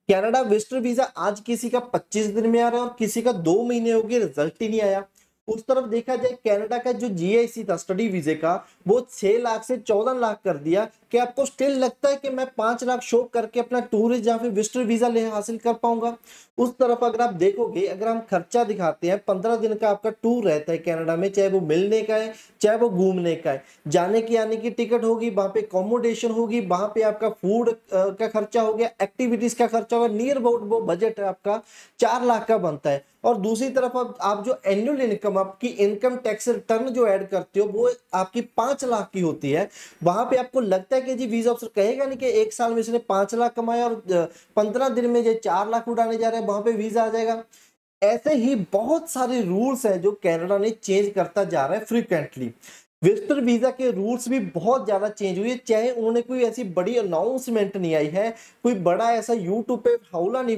Canada visitor visa आज किसी का 25 दिन में आ रहा है और किसी का 2 महीने हो गए, रिजल्ट ही नहीं आया। उस तरफ देखा जाए कनाडा का जो जीआईसी था स्टडी वीजे का, वो 6 लाख से 14 लाख कर दिया। क्या आपको स्टिल लगता है कि मैं 5 लाख शो करके अपना टूरिस्ट या फिर विजिटर वीजा ले हासिल कर पाऊंगा? उस तरफ अगर आप देखोगे, अगर हम खर्चा दिखाते हैं, 15 दिन का आपका टूर रहता है कनाडा में, चाहे वो मिलने का है चाहे वो घूमने का है, जाने की आने की टिकट होगी, वहां पे अकोमोडेशन होगी, वहां पे आपका फूड का खर्चा हो गया, एक्टिविटीज का खर्चा होगा, नियर अबाउट वो बजट है आपका 4 लाख का बनता है। और दूसरी तरफ आप जो एनुअल इनकम, आपकी इनकम टैक्स रिटर्न जो ऐड करते हो, वो आपकी 5 लाख की होती है। वहां पे आपको लगता है कि जी वीजा ऑफिसर कहेगा नहीं कि एक साल में इसने 5 लाख कमाया और 15 दिन में ये 4 लाख उड़ाने जा रहे हैं, वहां पे वीजा आ जाएगा? ऐसे ही बहुत सारे रूल्स हैं जो कनाडा ने चेंज करता जा रहा है फ्रीक्वेंटली। विजिटर वीजा के रूल्स भी बहुत ज्यादा चेंज हुए, चाहे उन्होंने कोई ऐसी बड़ी अनाउंसमेंट नहीं आई है, कोई बड़ा ऐसा यूट्यूब पे हौला नहीं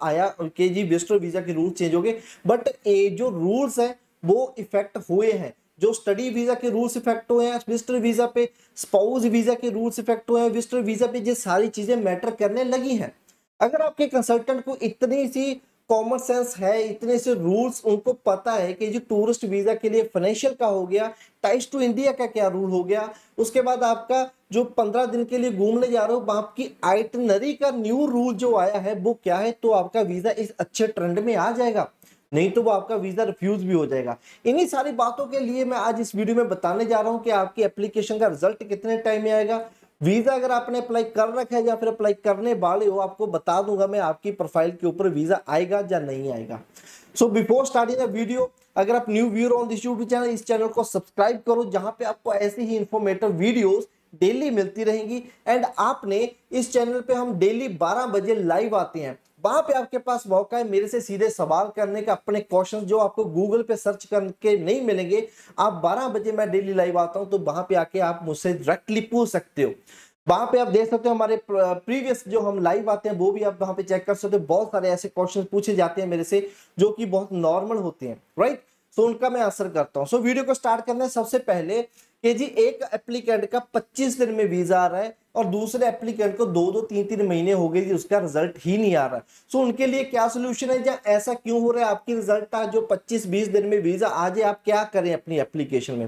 आया कि जी विजिटर वीजा के रूल्स चेंज हो गए, बट ये जो रूल्स है वो इफेक्ट हुए हैं। जो स्टडी वीजा के रूल्स इफेक्ट हुए हैं विजिटर वीजा पे, स्पाउस वीजा के रूल्स इफेक्ट हुए हैं विजिटर वीजा पे, ये सारी चीजें मैटर करने लगी हैं। अगर आपके कंसल्टेंट को इतनी सी कॉमन सेंस है, इतने से रूल्स उनको पता है कि जो टूरिस्ट वीजा के लिए फाइनेंशियल का हो गया, टाइज टू इंडिया का क्या रूल हो गया, उसके बाद आपका जो 15 दिन के लिए घूमने जा रहे हो आपकी आइटनरी का न्यू रूल जो आया है वो क्या है, तो आपका वीजा इस अच्छे ट्रेंड में आ जाएगा, नहीं तो वो आपका वीजा रिफ्यूज भी हो जाएगा। इन्हीं सारी बातों के लिए मैं आज इस वीडियो में बताने जा रहा हूं कि आपकी एप्लीकेशन का रिजल्ट कितने टाइम में आएगा, वीजा अगर आपने अप्लाई कर रखा है या फिर अप्लाई करने वाले हो, आपको बता दूंगा मैं आपकी प्रोफाइल के ऊपर वीजा आएगा या नहीं आएगा। So before starting the video, अगर आप new viewer on this YouTube channel, इस चैनल को सब्सक्राइब करो जहां पे आपको ऐसी ही इंफॉर्मेटिव वीडियोस डेली मिलती रहेंगी। एंड आपने इस चैनल पे हम डेली 12 बजे लाइव आते हैं, वहां पे आपके पास मौका है मेरे से सीधे सवाल करने का, अपने क्वेश्चंस जो आपको गूगल पे सर्च करके नहीं मिलेंगे, आप 12 बजे मैं डेली लाइव आता हूं तो वहां पे आके आप मुझसे डायरेक्टली पूछ सकते हो। वहां पे आप देख सकते हो हमारे प्रीवियस जो हम लाइव आते हैं वो भी आप वहां पे चेक कर सकते हो, बहुत सारे ऐसे क्वेश्चन पूछे जाते हैं मेरे से जो कि बहुत नॉर्मल होते हैं, राइट? सो उनका मैं आंसर करता हूं। सो वीडियो को स्टार्ट करना है सबसे पहले कि जी एक एप्लीकेंट का 25 दिन में वीजा आ रहा है और दूसरे एप्लीकेंट को 2-2 3-3 महीने हो गए जी उसका रिजल्ट ही नहीं आ रहा, सो उनके लिए क्या सोल्यूशन है, या ऐसा क्यों हो रहा है आपकी रिजल्ट आज जो 25-20 दिन में वीजा आ जाए, आप क्या करें अपनी एप्लीकेशन में?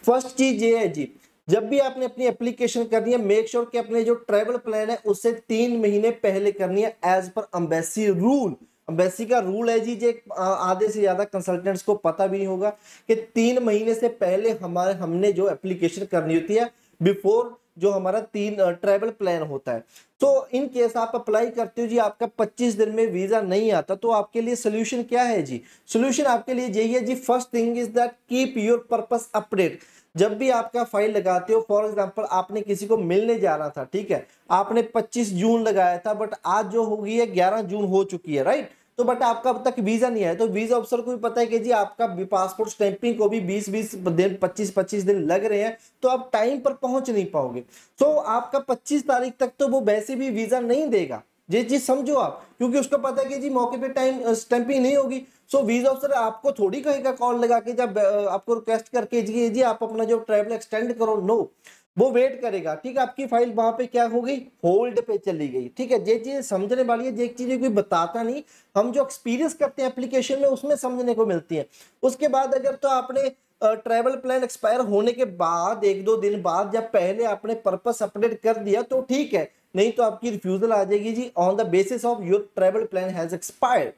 फर्स्ट चीज ये है जी, जब भी आपने अपनी एप्लीकेशन करनी है, मेक श्योर कि अपने जो ट्रैवल प्लान है उससे 3 महीने पहले करनी है as per embassy rule. Embassy का रूल है जी, जे आधे से ज्यादा कंसल्टेंट्स को पता भी नहीं होगा कि 3 महीने से पहले हमने जो एप्लीकेशन करनी होती है बिफोर जो हमारा 3 ट्रैवल प्लान होता है। तो इन केस आप अप्लाई करते हो जी, आपका 25 दिन में वीजा नहीं आता, तो आपके लिए सोल्यूशन क्या है जी? सोल्यूशन आपके लिए यही है जी, first thing is that keep your purpose update. जब भी आपका फाइल लगाते हो, फॉर एग्जांपल आपने किसी को मिलने जाना था, ठीक है, आपने 25 जून लगाया था, बट आज जो हो गई है 11 जून हो चुकी है, राइट? तो बट आपका अब तक वीजा नहीं आया, तो वीजा अफसर को भी पता है कि जी आपका पासपोर्ट स्टैंपिंग को भी 20-20 दिन 25-25 दिन लग रहे हैं, तो आप टाइम पर पहुंच नहीं पाओगे। तो आपका 25 तारीख तक तो वो वैसे भी वीजा नहीं देगा, ये चीज समझो आप, क्योंकि उसको पता है कि जी मौके पे टाइम स्टैंपिंग नहीं होगी। सो वीजा ऑफिसर आपको थोड़ी कहेगा कॉल लगा के, जब आपको रिक्वेस्ट करके जी आप अपना जो ट्रैवल एक्सटेंड करो, नो, वो वेट करेगा, ठीक है? आपकी फाइल वहां पे क्या हो गई, होल्ड पे चली गई, ठीक है? ये चीज समझने वाली है, ये चीजें कोई बताता नहीं, हम जो एक्सपीरियंस करते हैं एप्लीकेशन में उसमें समझने को मिलती है। उसके बाद अगर तो आपने ट्रैवल प्लान एक्सपायर होने के बाद 1-2 दिन बाद जब पहले आपने पर्पस अपडेट कर दिया तो ठीक है, नहीं तो आपकी रिफ्यूजल आ जाएगी जी, on the basis of your travel plan has expired.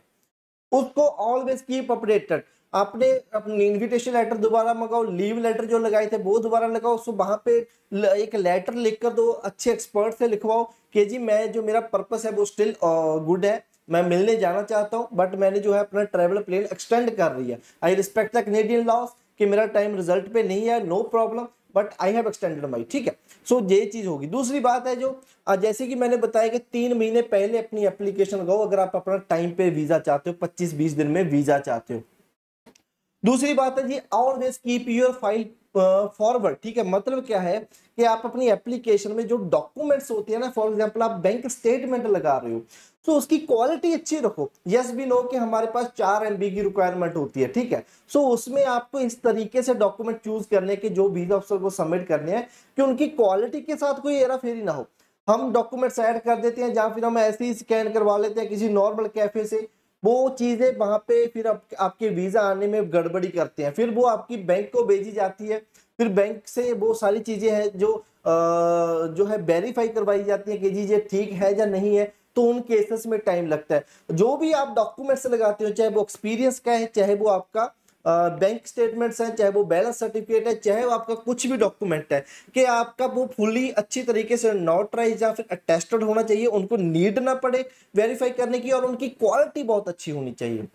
उसको ऑलवेज कीप अपडेटेड। आपने अपनी इनविटेशन लेटर दोबारा मंगाओ, लीव लेटर जो लगाए थे वो दोबारा लगाओ, उसको वहां पे एक लेटर लिख कर दो, अच्छे एक्सपर्ट से लिखवाओ कि जी मैं जो मेरा पर्पस है वो स्टिल गुड है, मैं मिलने जाना चाहता हूं, बट मैंने जो है अपना ट्रैवल प्लान एक्सटेंड कर रही है, I respect the Canadian laws कि मेरा टाइम रिजल्ट पे नहीं है, no problem, but I have extended my, ठीक है? सो ये चीज होगी। दूसरी बात है जो जैसे कि मैंने बताया कि 3 महीने पहले अपनी एप्लीकेशन लगाओ अगर आप अपना टाइम पे वीजा चाहते हो, 25-20 दिन में वीजा चाहते हो। दूसरी बात है जी, always keep your file forward, ठीक है? मतलब क्या है कि आप अपनी एप्लीकेशन में जो डॉक्यूमेंट्स होते हैं ना, फॉर एग्जांपल आप बैंक स्टेटमेंट लगा रहे हो, तो उसकी क्वालिटी अच्छी रखो। यस भी नो कि हमारे पास 4 MB की रिक्वायरमेंट होती है, ठीक है? सो उसमें आपको इस तरीके से डॉक्यूमेंट चूज करने के जो वीजा अफसर को सबमिट करने हैं कि उनकी क्वालिटी के साथ कोई हेरा फेरी ना हो। हम डॉक्यूमेंट्स ऐड कर देते हैं, या फिर हम ऐसे ही स्कैन करवा लेते हैं किसी नॉर्मल कैफे से, वो चीजें वहां पे फिर आपके वीजा आने में गड़बड़ी करते हैं, फिर वो आपकी बैंक को भेजी जाती है, फिर बैंक से वो सारी चीजें हैं जो है वेरीफाई करवाई जाती है कि जी ये ठीक है या नहीं है, तो उन केसेस में टाइम लगता है। जो भी आप डॉक्यूमेंट्स लगाते हो, चाहे वो एक्सपीरियंस का है, चाहे वो आपका बैंक स्टेटमेंट्स है, चाहे वो बैलेंस सर्टिफिकेट है, चाहे वो आपका कुछ भी डॉक्यूमेंट है, कि आपका वो फुली अच्छी तरीके से नोटराइज या फिर अटेस्टेड होना चाहिए, उनको नीड ना पड़े वेरीफाई करने की, और उनकी क्वालिटी बहुत अच्छी होनी चाहिए।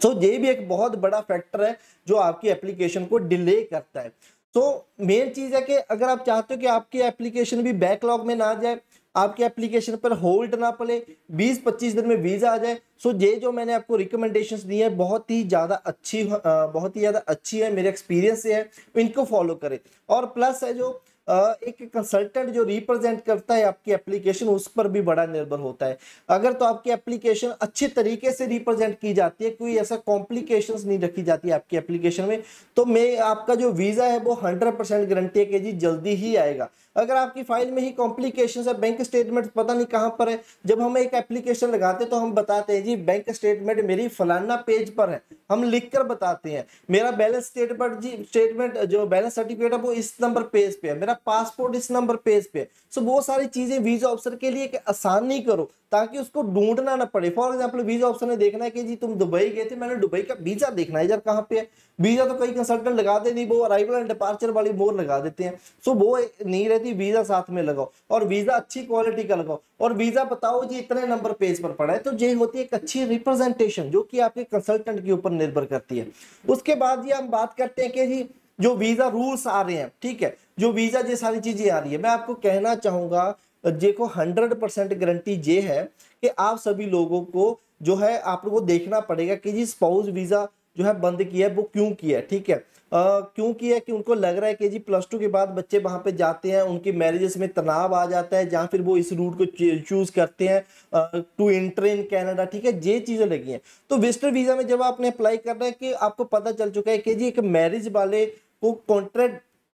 तो ये भी एक बहुत बड़ा फैक्टर है जो आपकी एप्लीकेशन को डिले करता है। तो मेन चीज है कि अगर आप चाहते हो कि आपकी एप्लीकेशन भी बैकलॉग में ना जाए, आपके एप्लीकेशन पर होल्ड ना पड़े, 20-25 दिन में वीजा आ जाए, सो ये जो मैंने आपको रिकमेंडेशंस दी है बहुत ही ज्यादा अच्छी है, मेरे एक्सपीरियंस से है, इनको फॉलो करें। और प्लस है जो एक कंसल्टेंट जो रिप्रेजेंट करता है आपकी एप्लीकेशन, उस पर भी बड़ा निर्भर होता है। अगर तो आपकी एप्लीकेशन अच्छे तरीके से रिप्रेजेंट की जाती है, कोई ऐसा कॉम्प्लिकेशंस नहीं रखी जाती है आपकी एप्लीकेशन में, तो मैं आपका जो वीजा है वो 100% गारंटी है कि जी जल्दी ही आएगा। अगर आपकी फाइल में ही कॉम्प्लिकेशंस है, बैंक स्टेटमेंट पता नहीं कहां पर है, जब हम एक एप्लीकेशन लगाते हैं तो हम बताते हैं जी बैंक स्टेटमेंट मेरी फलाना पेज पर है, हम लिखकर बताते हैं, मेरा बैलेंस स्टेटमेंट जो बैलेंस सर्टिफिकेट है वो इस नंबर पेज पे है, मेरा पासपोर्ट इस नंबर पेज पे है। सो वो सारी चीजें वीजा ऑफिसर के लिए आसानी करो ताकि उसको ढूंढना ना पड़े। फॉर एग्जाम्पल वीजा ऑफिसर ने देखना है कि जी तुम दुबई गए थे, मैंने दुबई का वीजा देखना है यार कहाँ पे है, वीजा तो कई कंसल्टेंट लगाते नहीं, वो अराइवल एंड डिपार्चर वाली मोर लगा देते हैं। सो वो नहीं रहती, वीजा साथ में लगाओ, और वीजा अच्छी क्वालिटी का लगाओ, और वीजा बताओ जी इतने नंबर पेज पर पड़ा है। तो ये होती है एक अच्छी रिप्रेजेंटेशन जो कि आपके कंसल्टेंट के ऊपर निर्भर करती है। उसके बाद ये हम बात करते हैं कि जी जो वीजा रूल्स आ रहे हैं, ठीक है, जो वीजा ये सारी चीजें आ रही है, मैं आपको कहना चाहूंगा देखो 100% गारंटी ये है कि आप सभी लोगों को जो है आप लोगों को देखना पड़ेगा कि जी स्पाउस वीजा जो है बंद किया है वो क्यों किया है, ठीक है। क्यों किया है कि उनको लग रहा है कि जी +2 के बाद बच्चे वहां पे जाते हैं, उनकी मैरिजेस में तनाव आ जाता है, जहां फिर वो इस रूट को चूज करते हैं टू एंटर इन कनाडा, ठीक है, ये चीजें लगी हैं। तो विजिटर वीजा में जब आपने अप्लाई करना है कि आपको पता चल चुका है कि जी एक मैरिज वाले को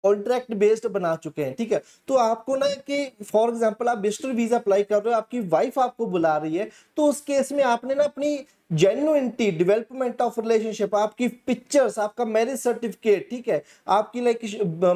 कॉन्ट्रैक्ट बेस्ड बना चुके हैं, ठीक है, तो आपको ना कि फॉर एग्जांपल आप विजिटर वीजा अप्लाई कर रहे हो, आपकी वाइफ आपको बुला रही है, तो उस केस में आपने ना अपनी जेन्युइनिटी, डेवलपमेंट ऑफ रिलेशनशिप, आपकी पिक्चर्स, आपका मैरिज सर्टिफिकेट, ठीक है, आपकी लाइक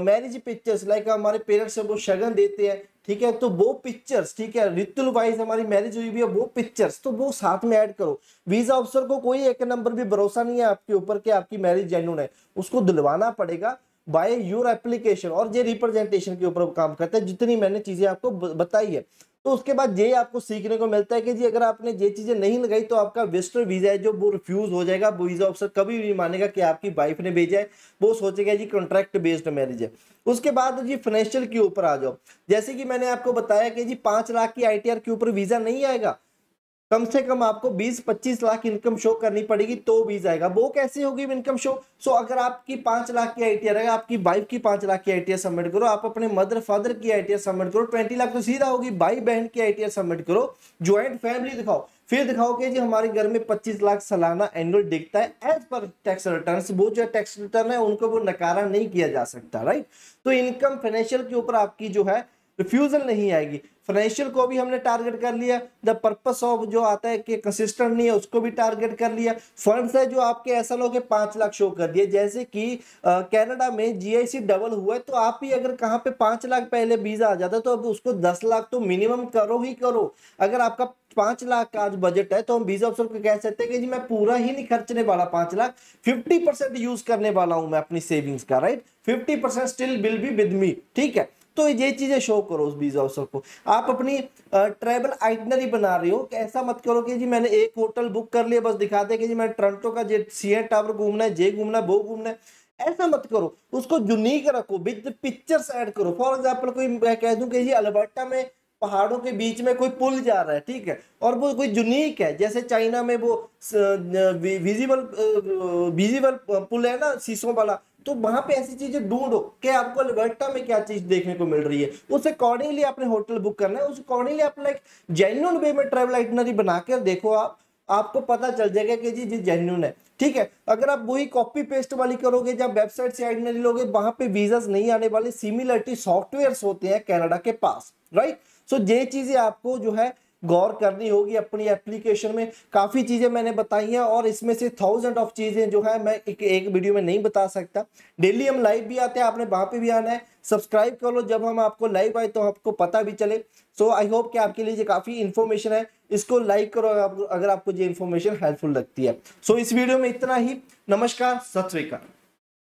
मैरिज पिक्चर्स, लाइक हमारे पेरेंट्स वो शगन देते हैं, ठीक है, तो वो पिक्चर्स, ठीक है, रितुल वाइज हमारी मैरिज हुई भी है, वो पिक्चर्स तो वो साथ में ऐड करो। वीजा ऑफिसर को कोई एक नंबर भी भरोसा नहीं है आपके ऊपर कि आपकी मैरिज जेन्युइन है, उसको दिलवाना पड़ेगा बाय योर एप्लीकेशन, और ये रिप्रेजेंटेशन के ऊपर काम करता है, जितनी मैंने चीजें आपको बताई है। तो उसके बाद ये आपको सीखने को मिलता है कि जी अगर आपने ये चीजें नहीं लगाई तो आपका विजिटर वीजा है जो वो रिफ्यूज हो जाएगा। वीजा ऑफिसर कभी नहीं मानेगा कि आपकी वाइफ ने भेजा है, वो सोचेगा जी कॉन्ट्रैक्ट बेस्ड मैरिज है। उसके बाद जी फाइनेंशियल के ऊपर आ जाओ, जैसे कि मैंने आपको बताया कि जी 5 लाख की ITR के ऊपर वीजा नहीं आएगा, कम से कम आपको 20-25 लाख इनकम शो करनी पड़ेगी तो वीजा आएगा। वो कैसे होगी इनकम शो? सो अगर आपकी 5 लाख की ITR है, आपकी वाइफ की 5 लाख की ITR सबमिट करो, आप अपने मदर फादर की ITR सबमिट करो, 20 लाख तो सीधा होगी। भाई बहन की ITR सबमिट करो, ज्वाइंट फैमिली दिखाओ, फिर दिखाओ कि जी हमारे घर में 25 लाख सालाना एनुअल दिखता है एज पर टैक्स रिटर्न। वो जो टैक्स रिटर्न है उनको वो नकारा नहीं किया जा सकता, राइट। तो इनकम फाइनेंशियल के ऊपर आपकी जो है रिफ्यूजल नहीं आएगी। फाइनेंशियल को भी हमने टारगेट कर लिया, द पर्पस ऑफ जो आता है कि कंसिस्टेंट नहीं है उसको भी टारगेट कर लिया। फंड्स है जो आपके ऐसा लोग 5 लाख शो कर दिए, जैसे कि कनाडा में GIC डबल हुआ है, तो आप ही अगर कहाँ पे 5 लाख पहले वीजा आ जाता तो अब उसको 10 लाख तो मिनिमम करो ही करो। अगर आपका 5 लाख का आज बजट है तो हम वीजा ऑफिसर को कह सकते हैं कि जी मैं पूरा ही नहीं खर्चने वाला 5 लाख, 50% यूज करने वाला हूं मैं अपनी सेविंग्स का, right, 50% still will be with me, ठीक है। तो ये चीजें शो करो उस वीजा ऑफिसर को। आप अपनी ट्रैवल आइटनरी बना रहे हो, ऐसा मत करो कि जी मैंने एक होटल बुक कर लिया बस दिखा दे कि जी मैं टोरंटो का CN टावर घूमना है, जे घूमना है, वो घूमना है, ऐसा मत करो। उसको यूनिक रखो, विद पिक्चर्स ऐड करो। फॉर एग्जांपल कोई मैं कह दूं कि जी अल्बर्टा में पहाड़ों के बीच में कोई पुल जा रहा है, ठीक है, और वो कोई यूनिक है, जैसे चाइना में वो विजिबल पुल है ना शीशों वाला, तो वहां पे ऐसी चीजें ढूंढो कि आपको अल्बर्टा में क्या चीज देखने को मिल रही है, उस अकॉर्डिंगली आपने होटल बुक करना है, उस अकॉर्डिंगली अपना एक जेन्युइन वे में ट्रैवल आइटनरी बनाकर देखो। आपको पता चल जाएगा कि जी जी जेन्युइन है, ठीक है। अगर आप वही कॉपी पेस्ट वाली करोगे, जब वेबसाइट से आइटनरी लोगे, वहां पे वीजास नहीं आने वाले। सिमिलरिटी सॉफ्टवेयर्स होते हैं कनाडा के पास, राइट। सो ये चीजें आपको जो है गौर करनी होगी अपनी एप्लीकेशन में। काफी चीजें मैंने बताई हैं और इसमें से 1000 ऑफ चीजें जो है मैं एक वीडियो में नहीं बता सकता। डेली हम लाइव भी आते हैं, आपने वहां पे भी आना है। सब्सक्राइब कर लो, जब हम आपको लाइव आए तो आपको पता भी चले। सो आई होप कि आपके लिए ये काफी इंफॉर्मेशन है, इसको लाइक करो अगर आपको ये इंफॉर्मेशन हेल्पफुल लगती है। सो इस वीडियो में इतना ही। नमस्कार, सत श्री अकाल।